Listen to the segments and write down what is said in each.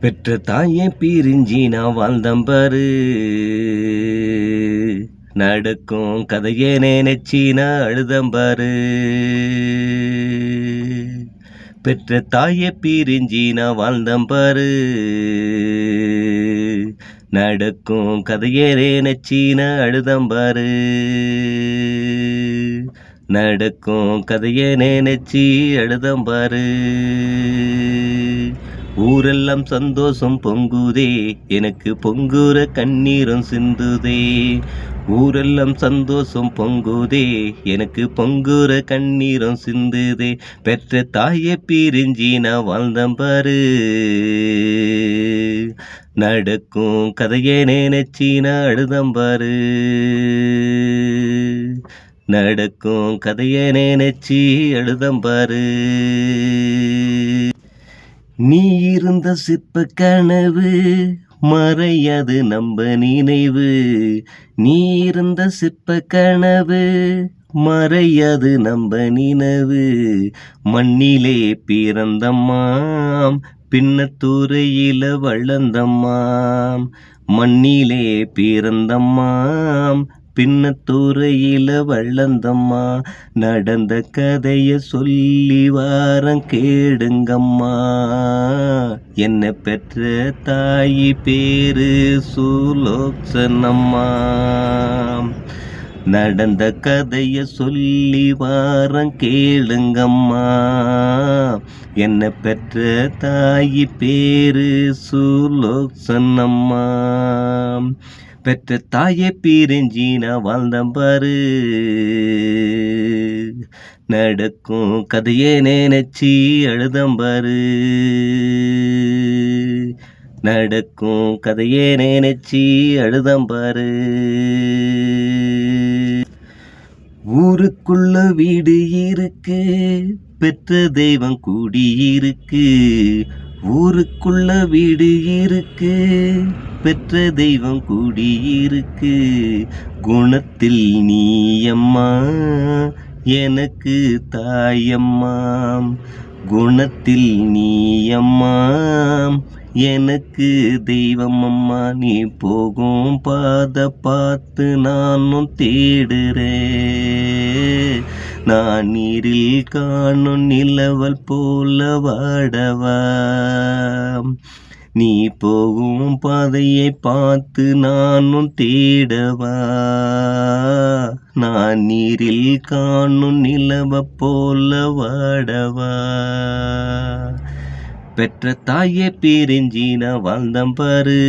பெற்ற தாயே பிரிஞ்சி நான் வாழ்ந்தம்பாரு. நடக்கும் கதையே நினைச்சி நான் அழுதம்பாரு. பெற்ற தாயே பிரிஞ்சி நான் வாழ்ந்தம்பாரு. நடக்கும் கதையே நினைச்சி நான் அழுதம்பாரு. நடக்கும் கதையே நினைச்சி அழுதம்பாரு. ஊரெல்லாம் சந்தோஷம் பொங்குதே, எனக்கு பொங்குற கண்ணீரும் சிந்துதே. ஊரெல்லாம் சந்தோஷம் பொங்குதே, எனக்கு பொங்குற கண்ணீரும் சிந்துதே. பெற்ற தாயை பிரிஞ்சி நான் வாழ்ந்தம்பாரு. நடக்கும் கதையை நினைச்சி நான் அழுதம்பாரு. நடக்கும் கதையை நினைச்சி அழுதம்பாரு. நீ இருந்த சிற்ப கனவு மறையாது நம்ப நினைவு. நீ இருந்த சிற்ப கனவு மறையாது நம்ப நினைவு. மண்ணிலே பிறந்தம்மாம், பின்னத்துறையில வளர்ந்தம்மாம். மண்ணிலே பிறந்தம்மாம், பின்னத்துறையில வளர்ந்தம்மா. நடந்த கதைய சொல்லி வாரம் கேடுங்கம்மா. என்னை பெற்ற தாயி பேரு சுலோச்சனம்மா. நடந்த கதைய சொல்லி வாரம் கேளுங்கம்மா. என்னை பெற்ற தாயி பேரு சுலோச்சனம்மா. பெற்ற தாயை பிரிஞ்சி நான் வாழ்ந்தம்பாரு. நடக்கும் கதையை நினைச்சி அழுதம்பாரு. நடக்கும் கதையை நினைச்சி அழுதம்பாரு. ஊருக்குள்ள வீடு இருக்கு, பெற்ற தெய்வம் கூடியிருக்கு. ஊருக்குள்ள வீடு இருக்கு, பெற்ற தெய்வம் கூடியிருக்கு. குணத்தில் நீயம்மா, எனக்கு தாயம்மாம். குணத்தில் நீயம்மா, எனக்கு தெய்வம் அம்மா. நீ போகும் பாத பார்த்து நானும் தேடுறேன். நான் நீரில் காணும் நிலவல் போல வாடவா. நீ போகும் பாதையை பார்த்து நானும் தேடவா. நான் நீரில் காணும் நிலவ போல வாடவா. பெற்ற தாயை பிரிஞ்சி நான் வாழ்ந்தம்பாரு.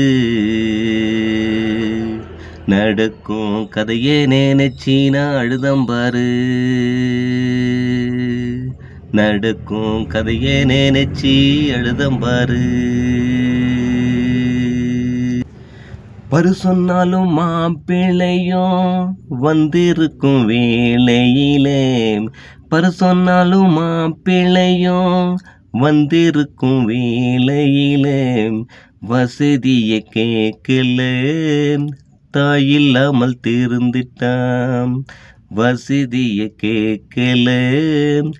நடக்கும் கதையை நினைச்சி நான் அழுதம்பாரு. நடக்கும் கதையை நினைச்சி அழுதம்பாரு. பரு சொன்னாலும் மாப்பிள்ளையும் வந்திருக்கும் வேளையிலே. பரு சொன்னாலும் மாப்பிள்ளையும் வந்திருக்கும் வேளையிலே. வசதியை கேட்கல, தாயில்லாமல் திருந்திட்டாம். வசதியை கேட்கல,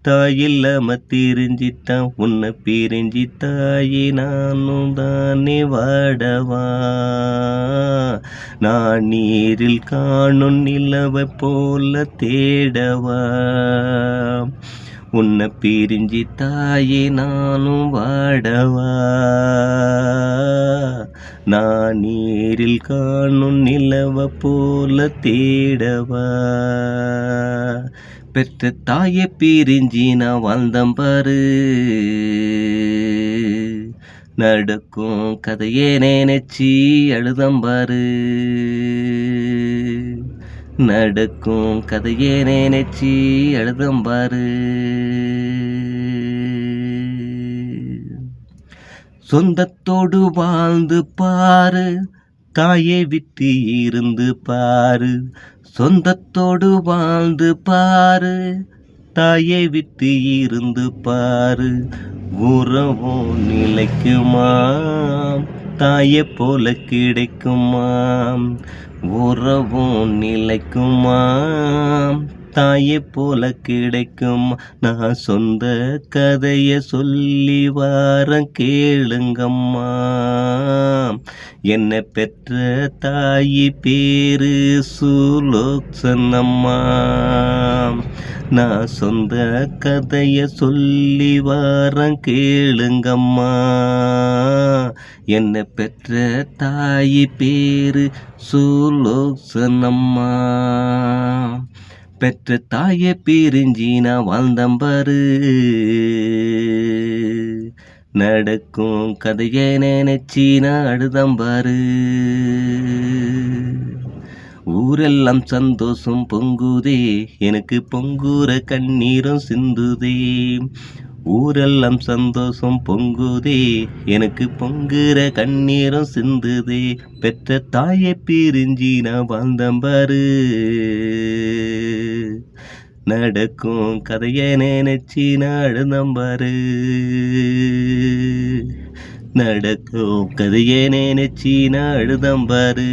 தாயில்லாம திரிஞ்சிட்டான். உன்னை பிரிஞ்சி தாயே நானும் தானே வாடவா. நான் நீரில் காணும் நிலவை போல தேடவா. உன்னை பிரிஞ்சி தாயே நானும் வாடவா. நான் நீரில் காணும் நிலவ போல தேடவா. பெற்ற தாயை பிரிஞ்சி நான் வாழ்ந்தம்பாரு. நடக்கும் கதையை நினைச்சி அழுதம்பாரு. நடக்கும் கதையை நினைச்சி அழுதம்பாரு. சொந்தத்தோடு வாழ்ந்து பாரு, தாயை விட்டு இருந்து பாரு. சொந்தத்தோடு வாழ்ந்து பாரு, தாயை விட்டு இருந்து பாரு. உறவும் நிலைக்குமாம், தாயை போல கிடைக்குமாம். உறவும் நிலைக்குமாம், தாயை போல கிடைக்கும். நான் சொந்த கதைய சொல்லி வாரம் கேளுங்கம்மா. என்னை பெற்ற தாயி பேரு சுலோச்சனம்மா. நான் சொந்த கதைய சொல்லி வாரம் கேளுங்கம்மா. என்னை பெற்ற தாயி பேரு சுலோச்சனம்மா. பெற்ற தாயை பிரிஞ்சி நான் வாழ்ந்தம்பாரு. நடக்கும் கதையை நினைச்சி நான் அழுதம்பாரு. ஊரெல்லாம் சந்தோஷம் பொங்குதே, எனக்கு பொங்குற கண்ணீரும் சிந்துதே. ஊரெல்லாம் சந்தோஷம் பொங்குதே, எனக்கு பொங்குற கண்ணீரும் சிந்துதே. பெற்ற தாயை பிரிஞ்சி நான் வாழ்ந்தம்பாரு. நடக்கும் கதையை நினைச்சி நான் அழுதம்பாரு. நடக்கும் கதையை நினைச்சி நான் அழுதம்பாரு.